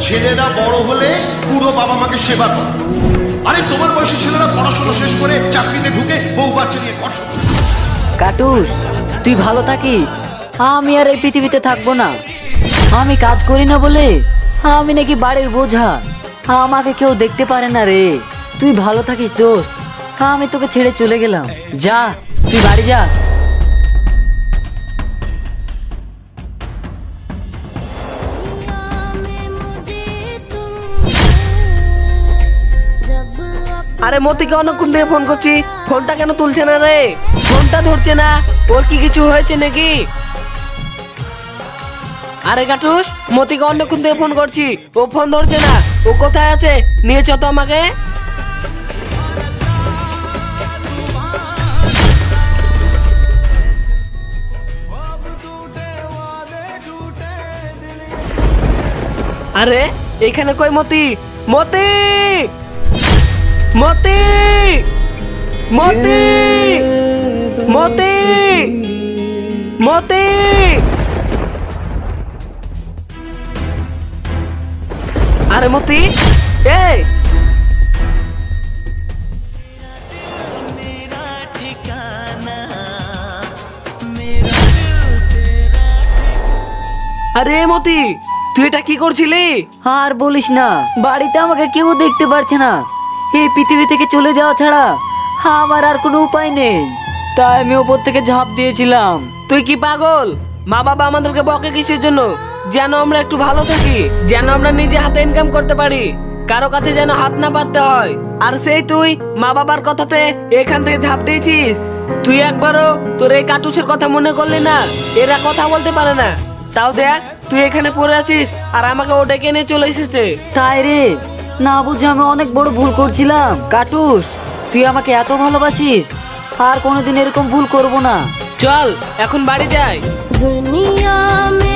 ছেলেরা বড় হলে পুরো বাবা মাকে সেবা করে। আরে তোমার বয়সী ছেলেরা পড়াশোনা শেষ করে চাকরিতে ঢুকে বউ বাচ্চা নিয়ে কষ্ট। কাটুস, তুই ভালো থাকিস। আমি আর এই পৃথিবীতে থাকবো না। আমি কাজ করি না বলে আমি নাকি বাড়ির বোঝা, আমাকে কেউ দেখতে পারে না রে। তুই ভালো থাকিস দোস্ত, আমি তোকে ছেড়ে চলে গেলাম। যা, তুই বাড়ি যা। আরে মতিকে অনেকক্ষণ থেকে ফোন করছি, ফোনটা কেন তুলছে না রে? ফোনটা ধরছে না, ওর কি কিছু হয়েছে নাকি? আরে কাটুস, মতিকে অনেকক্ষণ থেকে ফোন করছি, ও ফোন ধরছে না। ও কোথায় আছে, নিয়ে চ তো আমাকে। আরে এখানে কই মতি? মতি, মতি, মতি, মতি, মতি। আরে মতি, এই আরে মতি, তুই এটা কি করছিলি? আর বলিস না, বাড়িতে আমাকে কেউ দেখতে পারছে না। এই পৃথিবী থেকে চলে যাওয়া ছাড়া আমার আর কোনো উপায় নেই, তাই আমি ওপর থেকে ঝাঁপ দিয়েছিলাম। তুই কি পাগল? মা বাবা আমাদেরকে বকে কিসের জন্য? যেন আমরা একটু ভালো থাকি, যেন আমরা নিজে হাতে ইনকাম করতে পারি, কারো কাছে যেন হাত না পাততে হয়। আর সেই তুই মা বাবার কথাতে এখান থেকে ঝাঁপ দিয়েছিস। তুই একবারও তোর এই কাটুসের কথা মনে করলি না? এরা কথা বলতে পারে না, তাও দেখ তুই এখানে পড়ে আছিস আর আমাকে ও ডেকে নিয়ে চলে এসেছে। তাই রে, না বুঝে আমি অনেক বড় ভুল করছিলাম। কাটুস, তুই আমাকে এত ভালোবাসিস, আর কোনোদিন এরকম ভুল করব না। চল এখন বাড়ি যাই। দুনিয়া মে